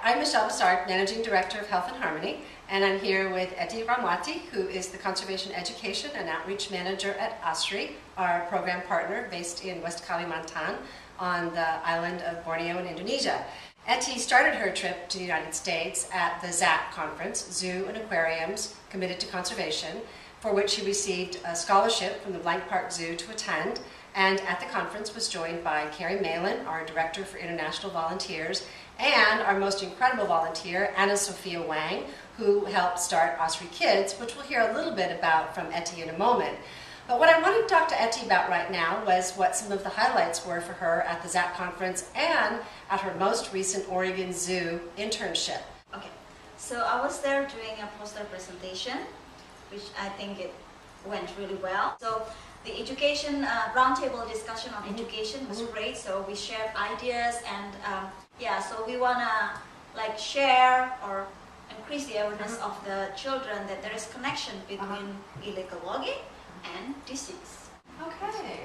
I'm Michelle Bassard, Managing Director of Health and Harmony, and I'm here with Etty Rahmwati, who is the Conservation Education and Outreach Manager at ASRI, our program partner based in West Kalimantan on the island of Borneo in Indonesia. Etty started her trip to the United States at the ZACC Conference, Zoo and Aquariums Committed to Conservation, for which she received a scholarship from the Blank Park Zoo to attend, and at the conference was joined by Carrie Malin, our Director for International Volunteers, and our most incredible volunteer, Anna Sophia Wang, who helped start ASRI Kids, which we'll hear a little bit about from Etty in a moment. But what I wanted to talk to Etty about right now was what some of the highlights were for her at the ZACC Conference and at her most recent Oregon Zoo internship. Okay, so I was there doing a poster presentation, which I think it went really well. So the education roundtable discussion on education was great. So we shared ideas, and so we wanna share or increase the awareness of the children that there is connection between illegal logging and disease. Okay.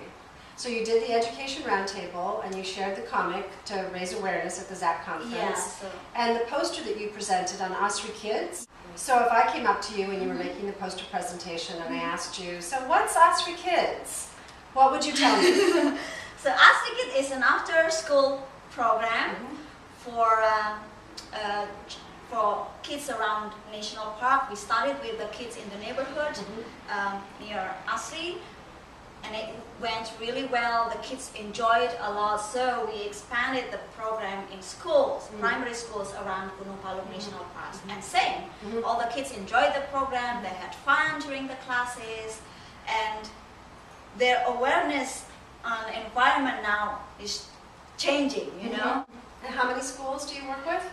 So you did the education roundtable and you shared the comic to raise awareness at the ZACC Conference. Yeah, and the poster that you presented on ASRI Kids. So if I came up to you and you were making the poster presentation and I asked you, so what's ASRI Kids? What would you tell me? So ASRI Kids is an after-school program for kids around National Park. We started with the kids in the neighborhood near ASRI, and it went really well. The kids enjoyed a lot, so we expanded the program in schools, primary schools around Gunung Palung National Park. And same, all the kids enjoyed the program, they had fun during the classes, and their awareness on environment now is changing, you know. And how many schools do you work with?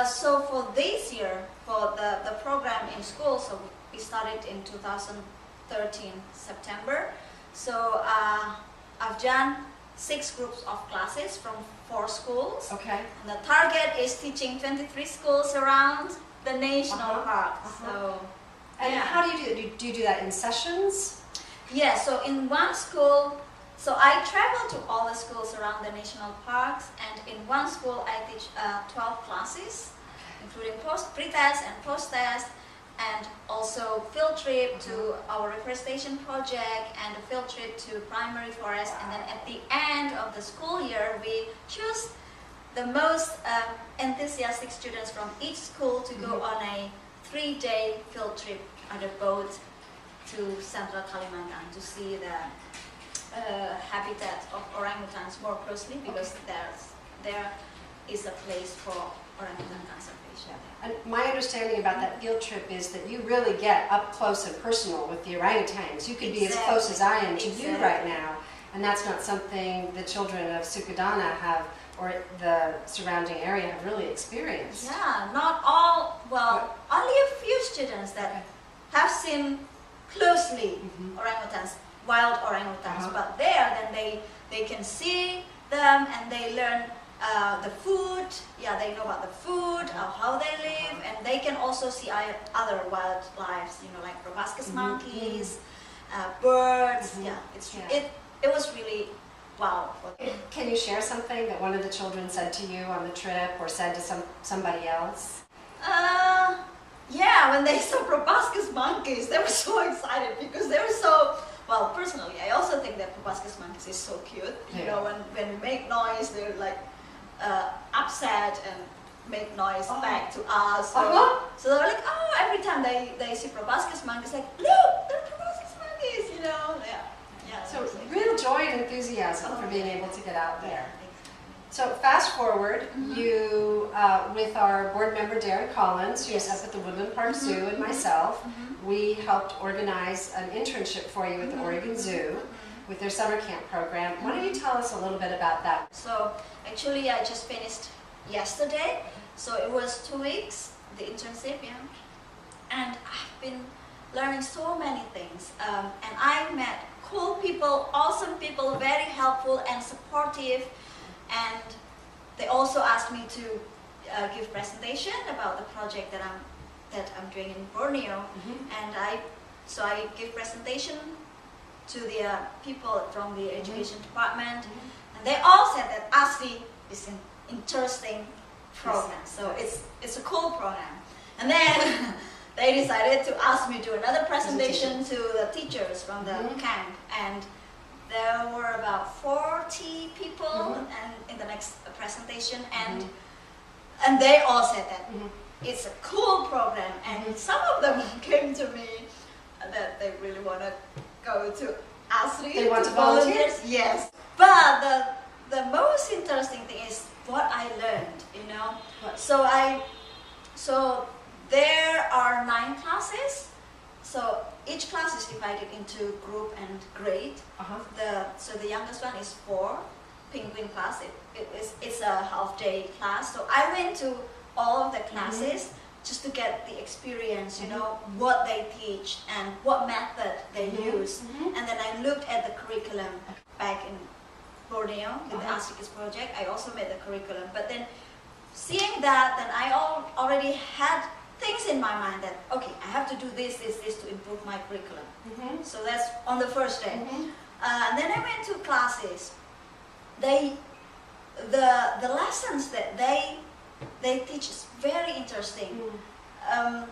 So for this year, for the program in school, so we started in 2013 September. So I've done 6 groups of classes from 4 schools. Okay. And the target is teaching 23 schools around the national park. So, and how do you do it? Do you do that in sessions? Yeah, so in one school, so I travel to all the schools around the national parks, and in one school I teach 12 classes, including pre-test and post-test, and also field trip to our reforestation project and a field trip to primary forest. And then at the end of the school year, we choose the most enthusiastic students from each school to go on a 3-day field trip on a boat to central Kalimantan to see the habitat of orangutans more closely, because there is a place for orangutan conservation. And my understanding about that field trip is that you really get up close and personal with the orangutans. You could be as close as I am to you right now, and that's not something the children of Sukadana have, or the surrounding area have really experienced. Yeah, not all, well, only a few students that have seen closely orangutans, wild orangutans, but there then they can see them and they learn the food, they know about the food, how they live, and they can also see other wildlife, you know, like proboscis monkeys, birds. It was really wow. Can you share something that one of the children said to you on the trip, or said to somebody else? Yeah, when they saw proboscis monkeys, they were so excited because they were so. Well, personally, I also think that proboscis monkeys is so cute. You know, when we make noise, they're like upset and make noise back to us. So they're like, every time they see proboscis monkeys, like, look, they're proboscis monkeys, you know. So real joy and enthusiasm for being able to get out there. So fast forward, you, with our board member Darren Collins, who's up at the Woodland Park Zoo, and myself, we helped organize an internship for you at the Oregon Zoo with their summer camp program. Why don't you tell us a little bit about that? So actually I just finished yesterday, so it was 2 weeks, the internship, and I've been learning so many things, and I met cool people, awesome people, very helpful and supportive, and they also asked me to give presentation about the project that I'm doing in Borneo, and I give presentation to the people from the education department, and they all said that ASRI is an interesting program. So it's a cool program. And then they decided to ask me to do another presentation to the teachers from the camp, and there were about 40 people and in the next presentation, and they all said that it's a cool program, and some of them came to me that they really want to go to ASRI. They want to volunteer? Yes. But the most interesting thing is what I learned, you know. What? So there are 9 classes. So each class is divided into group and grade. So the youngest one is 4, penguin class. It's a half-day class. So I went to all of the classes just to get the experience, you know, what they teach and what method they use. And then I looked at the curriculum back in Borneo with the ASRI project. I also made the curriculum. But then seeing that, then I already had things in my mind that, okay, I have to do this to improve my curriculum. So that's on the first day. And then I went to classes. The lessons that they teach is very interesting.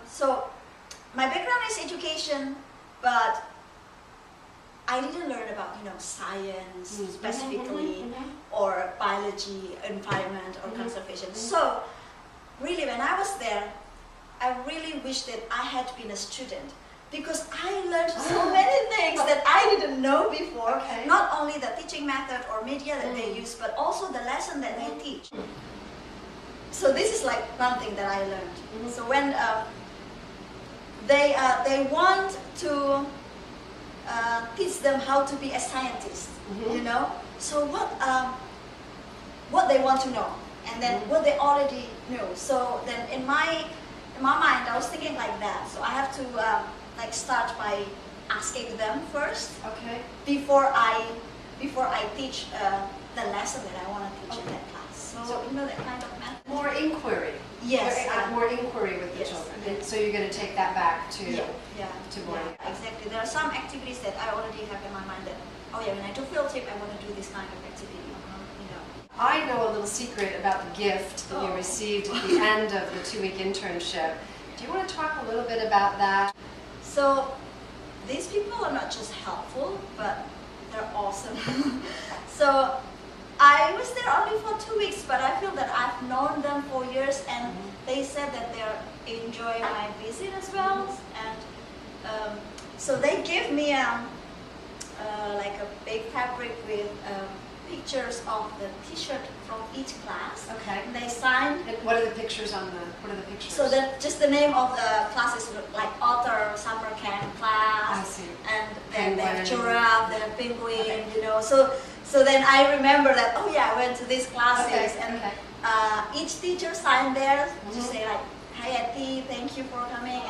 So my background is education, but I didn't learn about, you know, science specifically, or biology, environment, or conservation. So really, when I was there, I really wish that I had been a student, because I learned so many things that I didn't know before. Not only the teaching method or media that they use, but also the lesson that they teach. So this is like one thing that I learned. So when they want to teach them how to be a scientist, you know. So what they want to know, and then what they already know. So then in my mind, I was thinking like that. So I have to like start by asking them first, before I teach the lesson that I want to teach in that class. So you know, that kind of method. More inquiry. Yes. More inquiry with the children. And so you're going to take that back to Borneo. Yeah, exactly. There are some activities that I already have in my mind that, oh yeah, when I do field trip, I want to do this kind of activity. You know. I know a little secret about the gift that you received at the end of the 2-week internship. Do you want to talk a little bit about that? So these people are not just helpful, but they're awesome. So I was there only for 2 weeks, but I feel that I've known them for years, and they said that they enjoy my visit as well. And so they gave me like a big fabric with pictures of the T-shirt from each class. And they signed. And what are the pictures on the? What are the pictures? So just the name of the classes, like author summer camp class. I see. And then they have giraffe, they have penguin, you know. So then I remember that, oh yeah, I went to these classes, and each teacher signed there to say like, hi Etty, thank you for coming,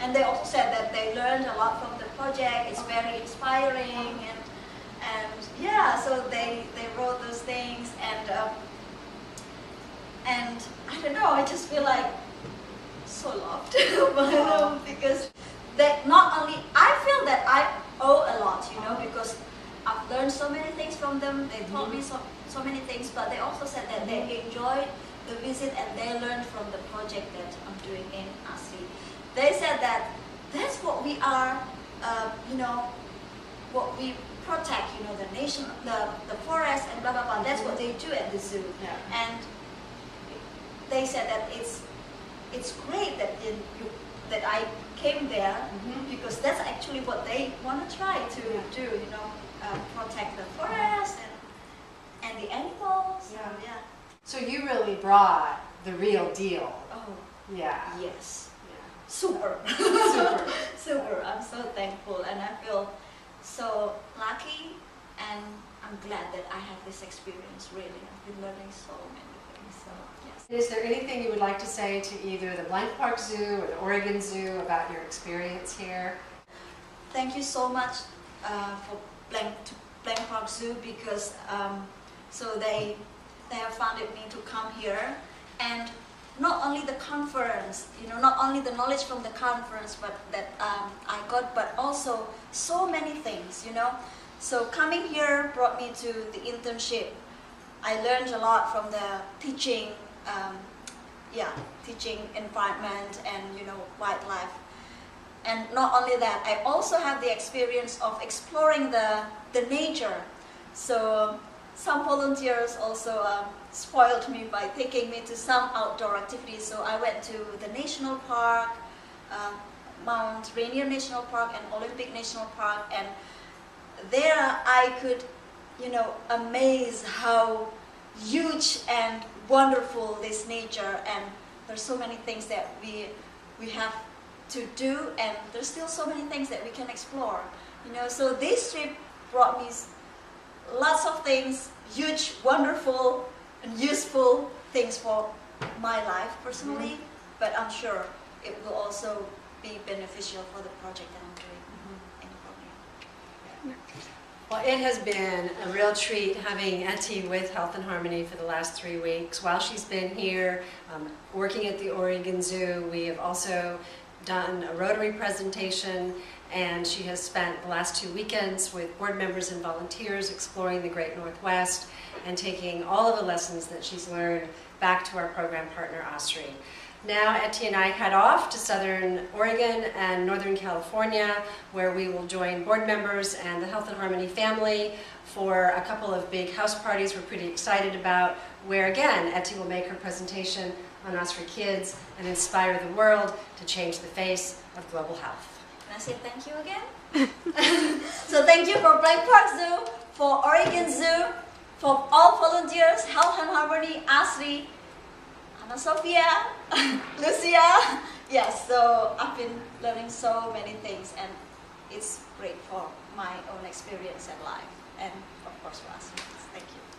and they also said that they learned a lot from the project. It's very inspiring, and yeah, so they wrote those things, and I don't know, I just feel like so loved by them, because that not only I feel that I owe a lot, you know, because I've learned so many things from them. They told me so many things, but they also said that they enjoyed the visit and they learned from the project that I'm doing in ASRI. They said that that's what we are, you know, what we protect, you know, the nation, the forest, and blah blah blah. That's what they do at the zoo. And they said that it's great that that I came there, because that's actually what they want to try to do, you know. Protect the forest and the animals. So you really brought the real deal. Yes. Super. Super. I'm so thankful, and I feel so lucky, and I'm glad that I have this experience. Really, I've been learning so many things. So yes. Is there anything you would like to say to either the Blank Park Zoo or the Oregon Zoo about your experience here? Thank you so much for Blank Park Zoo, because so they have funded me to come here, and not only the conference, you know, not only the knowledge from the conference, but that I got, but also so many things, you know. So coming here brought me to the internship. I learned a lot from the teaching teaching environment and wildlife. And not only that, I also have the experience of exploring the nature. So some volunteers also spoiled me by taking me to some outdoor activities. So I went to the national park, Mount Rainier National Park and Olympic National Park, and there I could, amaze how huge and wonderful this nature, and there's so many things that we have to do, and there's still so many things that we can explore. So this trip brought me lots of things, huge, wonderful, and useful things for my life personally, but I'm sure it will also be beneficial for the project that I'm doing in the program. Well, it has been a real treat having Etty with Health and Harmony for the last 3 weeks. While she's been here working at the Oregon Zoo, we have also done a Rotary presentation, and she has spent the last 2 weekends with board members and volunteers exploring the Great Northwest and taking all of the lessons that she's learned back to our program partner, ASRI. Now Etty and I head off to Southern Oregon and Northern California, where we will join board members and the Health and Harmony family for a couple of big house parties we're pretty excited about, where again Etty will make her presentation on ASRI Kids and inspire the world to change the face of global health. Can I say thank you again? So thank you for Bryant Park Zoo, for Oregon Zoo, for all volunteers, Health and Harmony, ASRI, Anna Sophia, Lucia. Yes, so I've been learning so many things, and it's great for my own experience and life, and of course for ASRI. Thank you.